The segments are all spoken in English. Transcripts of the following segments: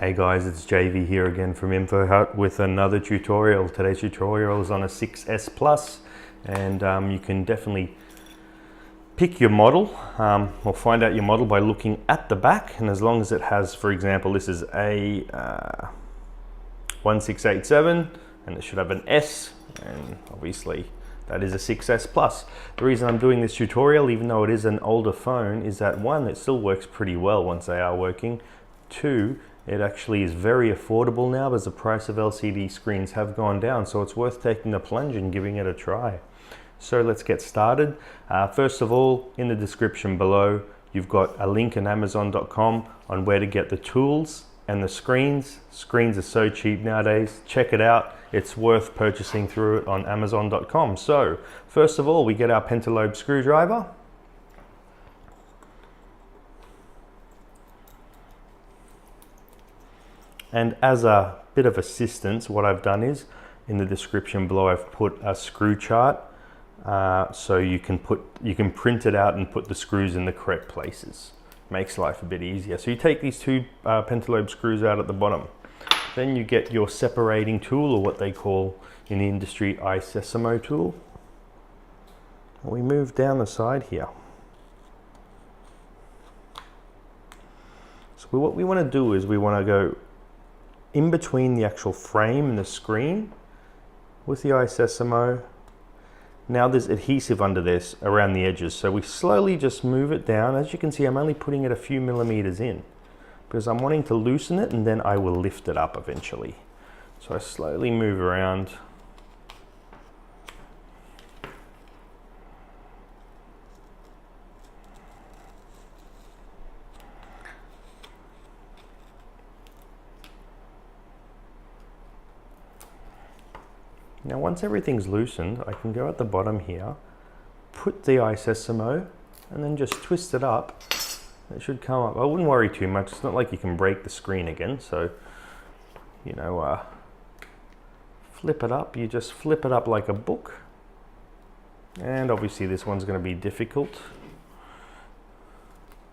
Hey guys, it's JV here again from Info Hut with another tutorial. Today's tutorial is on a 6S Plus, and you can definitely pick your model or find out your model by looking at the back, and as long as it has, for example, this is a 1687 and it should have an S, and obviously that is a 6S Plus. The reason I'm doing this tutorial, even though it is an older phone, is that one, it still works pretty well once they are working. Two, it actually is very affordable now as the price of LCD screens have gone down, so it's worth taking the plunge and giving it a try. So let's get started. First of all, in the description below, you've got a link in Amazon.com on where to get the tools and the screens. Screens are so cheap nowadays. Check it out. It's worth purchasing through it on Amazon.com. So first of all, we get our pentalobe screwdriver. And as a bit of assistance, what I've done is, in the description below, I've put a screw chart, so you can print it out and put the screws in the correct places. Makes life a bit easier. So you take these two pentalobe screws out at the bottom. Then you get your separating tool, or what they call in the industry iSesamo tool. And we move down the side here. So what we want to do is we want to go in between the actual frame and the screen with the iSesamo. Now there's adhesive under this around the edges, so we slowly just move it down. As you can see, I'm only putting it a few millimeters in because I'm wanting to loosen it, and then I will lift it up eventually. So I slowly move around. Now once everything's loosened, I can go at the bottom here, put the iSesamo, and then just twist it up. It should come up. I wouldn't worry too much. It's not like you can break the screen again, so flip it up. You just flip it up like a book. And obviously this one's going to be difficult,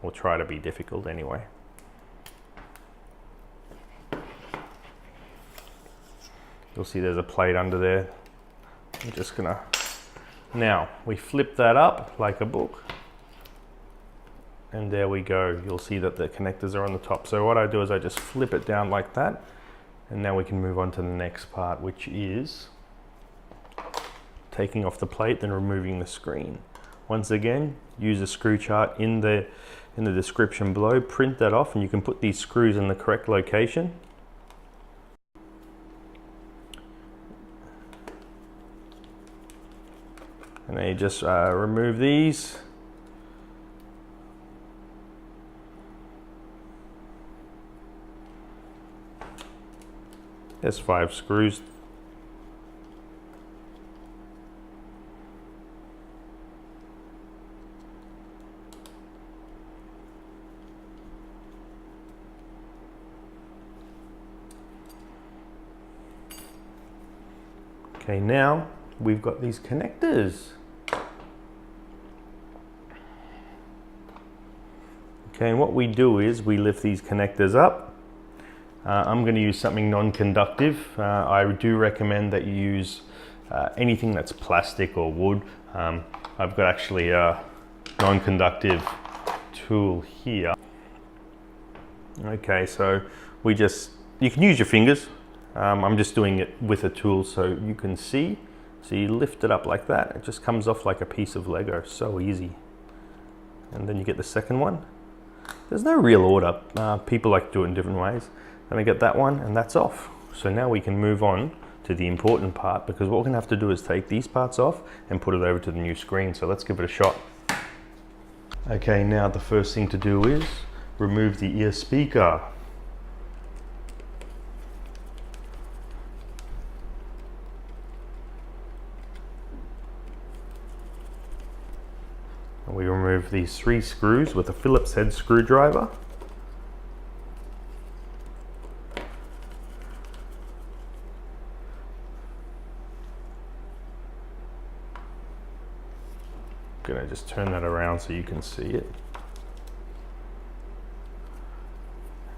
or try to be difficult anyway. You'll see there's a plate under there. I'm just gonna, now we flip that up like a book, and there we go. You'll see that the connectors are on the top. So what I do is I just flip it down like that, and now we can move on to the next part, which is taking off the plate, then removing the screen. Once again, use a screw chart in the description below. Print that off, and you can put these screws in the correct location. And then you just remove these. There's 5 screws. Okay, now we've got these connectors. Okay, and what we do is we lift these connectors up. I'm going to use something non-conductive. I do recommend that you use anything that's plastic or wood. I've got actually a non-conductive tool here. Okay, so you can use your fingers. I'm just doing it with a tool so you can see. So you lift it up like that. It just comes off like a piece of Lego. So easy. And then you get the second one. There's no real order. People like to do it in different ways. Then I get that one, and that's off. So now we can move on to the important part, because what we're going to have to do is take these parts off and put it over to the new screen. So let's give it a shot. Okay, now the first thing to do is remove the ear speaker. We remove these 3 screws with a Phillips head screwdriver. I'm gonna just turn that around so you can see it.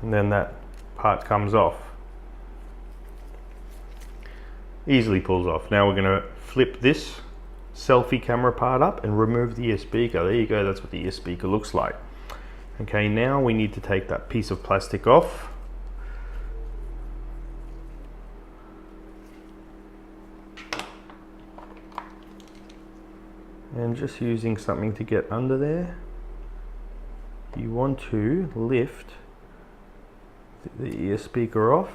And then that part comes off. Easily pulls off. Now we're going to flip this selfie camera part up and remove the ear speaker. There you go, that's what the ear speaker looks like. Okay, now we need to take that piece of plastic off. And just using something to get under there, you want to lift the ear speaker off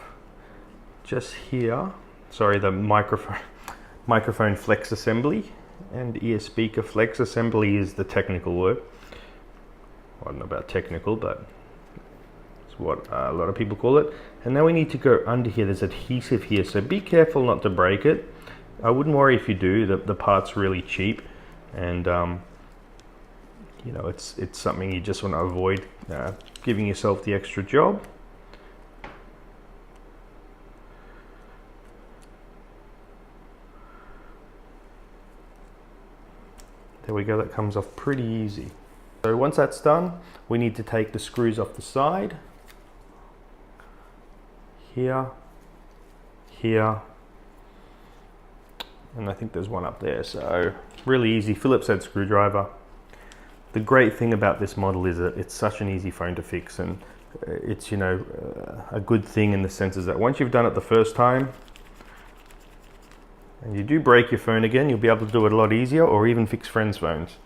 just here. Sorry, the microphone flex assembly, and ear speaker flex assembly is the technical word. I don't know about technical, but it's what a lot of people call it. And now we need to go under here. There's adhesive here, so be careful not to break it. I wouldn't worry if you do. The part's really cheap, and you know, it's something you just want to avoid giving yourself the extra job. There we go, that comes off pretty easy. So once that's done, we need to take the screws off the side. Here, here, and I think there's one up there. So really easy, Phillips head screwdriver. The great thing about this model is that it's such an easy phone to fix, and it's, you know, a good thing in the sense is that once you've done it the first time, and you do break your phone again, you'll be able to do it a lot easier, or even fix friends' phones.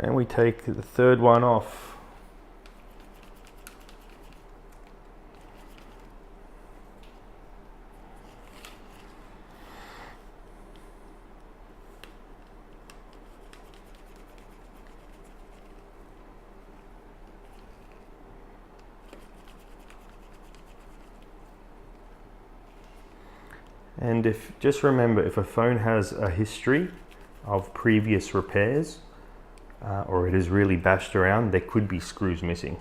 And we take the third one off. And just remember, if a phone has a history of previous repairs, or it is really bashed around, there could be screws missing.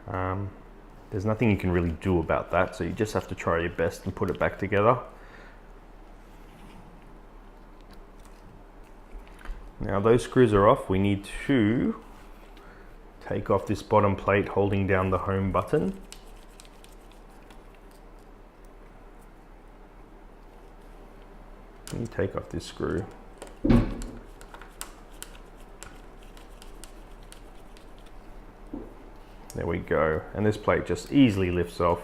There's nothing you can really do about that, so you just have to try your best and put it back together. Now those screws are off. We need to take off this bottom plate holding down the home button. You take off this screw. There we go, and this plate just easily lifts off.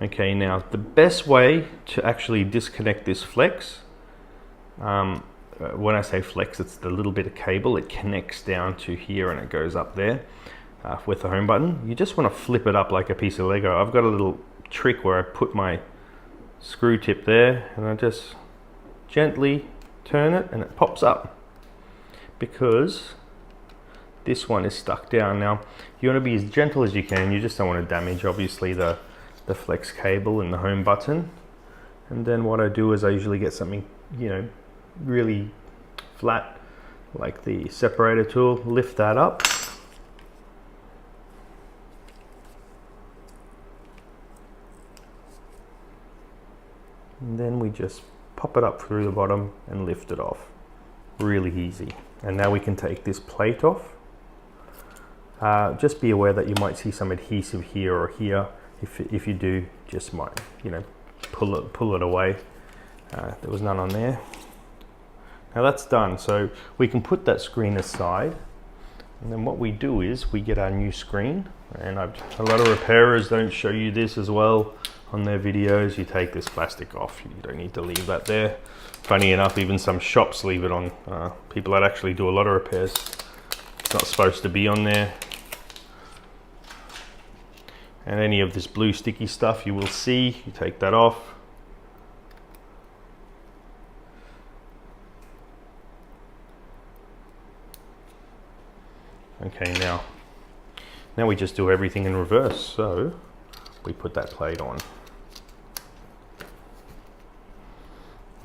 Okay, now the best way to actually disconnect this flex, when I say flex, it's the little bit of cable. It connects down to here and it goes up there with the home button. You just want to flip it up like a piece of Lego. I've got a little trick where I put my screw tip there and I just gently turn it and it pops up, because this one is stuck down. Now you want to be as gentle as you can. You just don't want to damage obviously the flex cable and the home button. And then what I do is I usually get something, you know, really flat like the separator tool, lift that up, and then we just pop it up through the bottom and lift it off. Really easy. And now we can take this plate off. Just be aware that you might see some adhesive here or here. If you do, just might, you know, pull it away. There was none on there. Now that's done, so we can put that screen aside, and then what we do is we get our new screen. And a lot of repairers don't show you this as well on their videos. You take this plastic off. You don't need to leave that there. Funny enough, even some shops leave it on. People that actually do a lot of repairs, it's not supposed to be on there. And any of this blue sticky stuff you will see, you take that off. Okay, now we just do everything in reverse. So we put that plate on.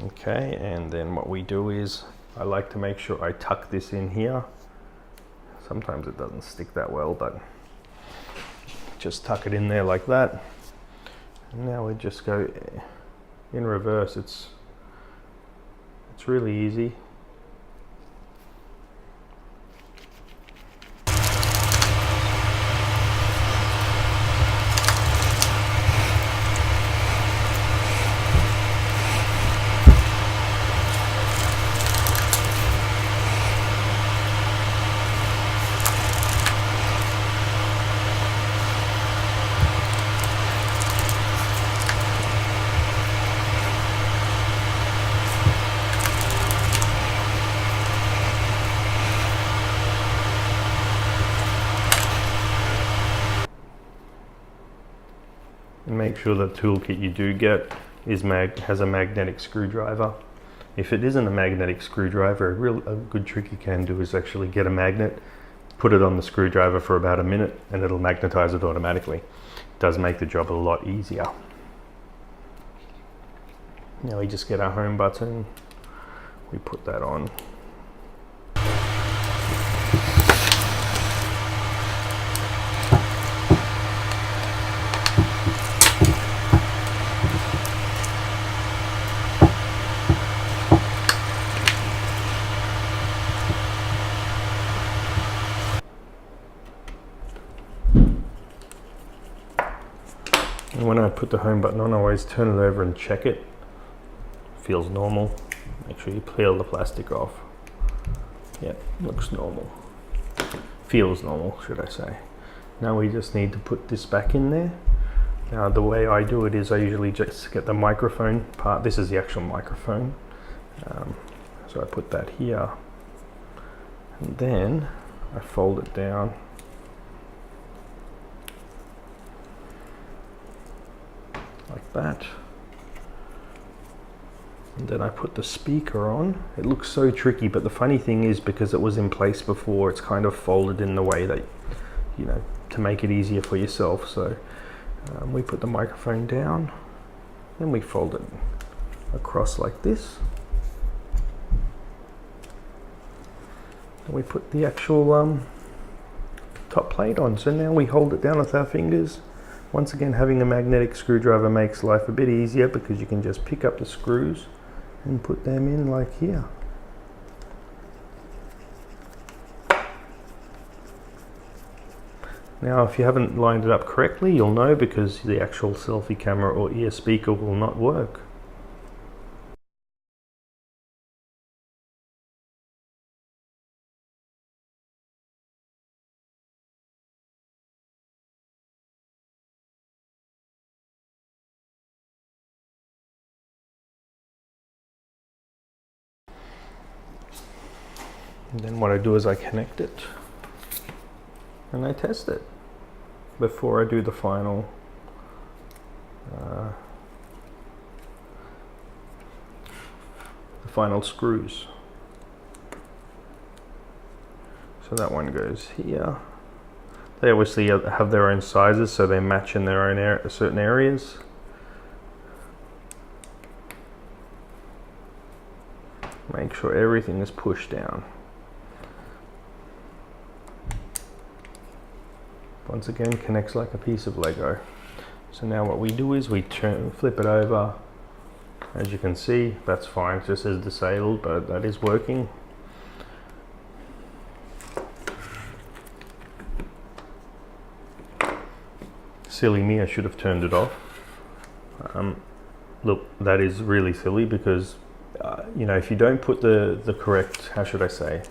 Okay, and then what we do is I like to make sure I tuck this in here. Sometimes it doesn't stick that well, but just tuck it in there like that. And now we just go in reverse. It's really easy. And make sure the toolkit you do get has a magnetic screwdriver. If it isn't a magnetic screwdriver, a good trick you can do is actually get a magnet, put it on the screwdriver for about a minute, and it'll magnetize it automatically. It does make the job a lot easier. Now we just get our home button, we put that on. And when I put the home button on, I always turn it over and check it. Feels normal. Make sure you peel the plastic off. Yep, looks normal. Feels normal, should I say. Now we just need to put this back in there. Now the way I do it is I usually just get the microphone part. This is the actual microphone. So I put that here. And then I fold it down. Like that. And then I put the speaker on. It looks so tricky, but the funny thing is, because it was in place before, it's kind of folded in the way that, you know, to make it easier for yourself. So we put the microphone down, then we fold it across like this. And we put the actual top plate on. So now we hold it down with our fingers. Once again, having a magnetic screwdriver makes life a bit easier because you can just pick up the screws and put them in like here. Now, if you haven't lined it up correctly, you'll know because the actual selfie camera or ear speaker will not work. And then what I do is I connect it and I test it before I do the final screws. So that one goes here. They obviously have their own sizes, so they match in their own certain areas. Make sure everything is pushed down. Once again, connects like a piece of Lego. So now what we do is we flip it over. As you can see, that's fine. It just says disabled, but that is working. Silly me, I should have turned it off. Look, that is really silly because you know, if you don't put the correct, how should I say,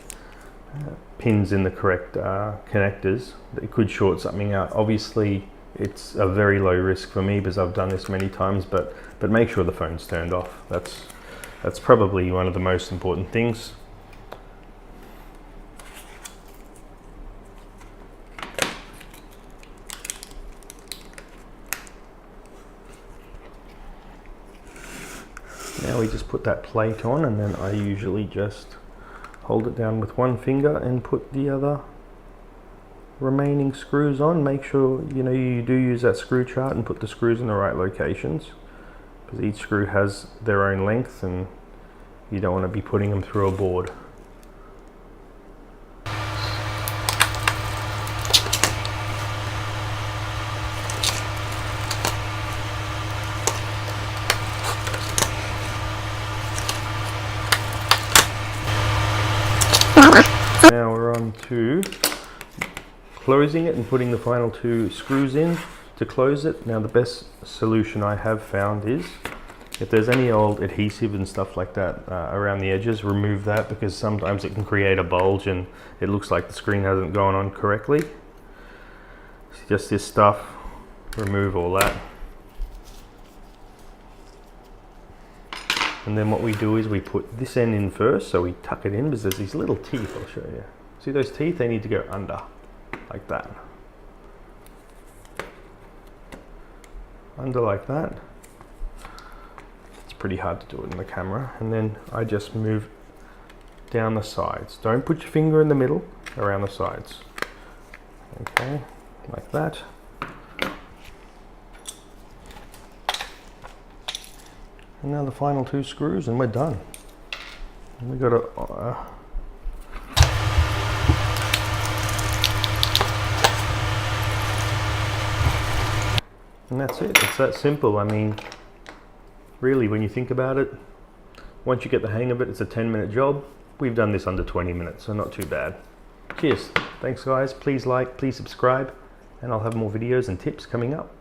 pins in the correct connectors, it could short something out. Obviously, it's a very low risk for me because I've done this many times, but make sure the phone's turned off. That's probably one of the most important things. Now we just put that plate on, and then I usually just hold it down with one finger and put the other remaining screws on. Make sure you know you do use that screw chart and put the screws in the right locations, because each screw has their own length and you don't want to be putting them through a board. Now we're on to closing it and putting the final two screws in to close it. Now the best solution I have found is, if there's any old adhesive and stuff like that around the edges, remove that, because sometimes it can create a bulge and it looks like the screen hasn't gone on correctly. So just this stuff, remove all that. And then what we do is we put this end in first, so we tuck it in because there's these little teeth. I'll show you. See those teeth? They need to go under, like that. under like that. It's pretty hard to do it in the camera. And then I just move down the sides. Don't put your finger in the middle, around the sides. Okay, like that. And now the final 2 screws and we're done. And we got to and that's it. It's that simple. I mean, really, when you think about it, once you get the hang of it, it's a 10-minute job. We've done this under 20 minutes, so not too bad. Cheers. Thanks guys. Please like, please subscribe, and I'll have more videos and tips coming up.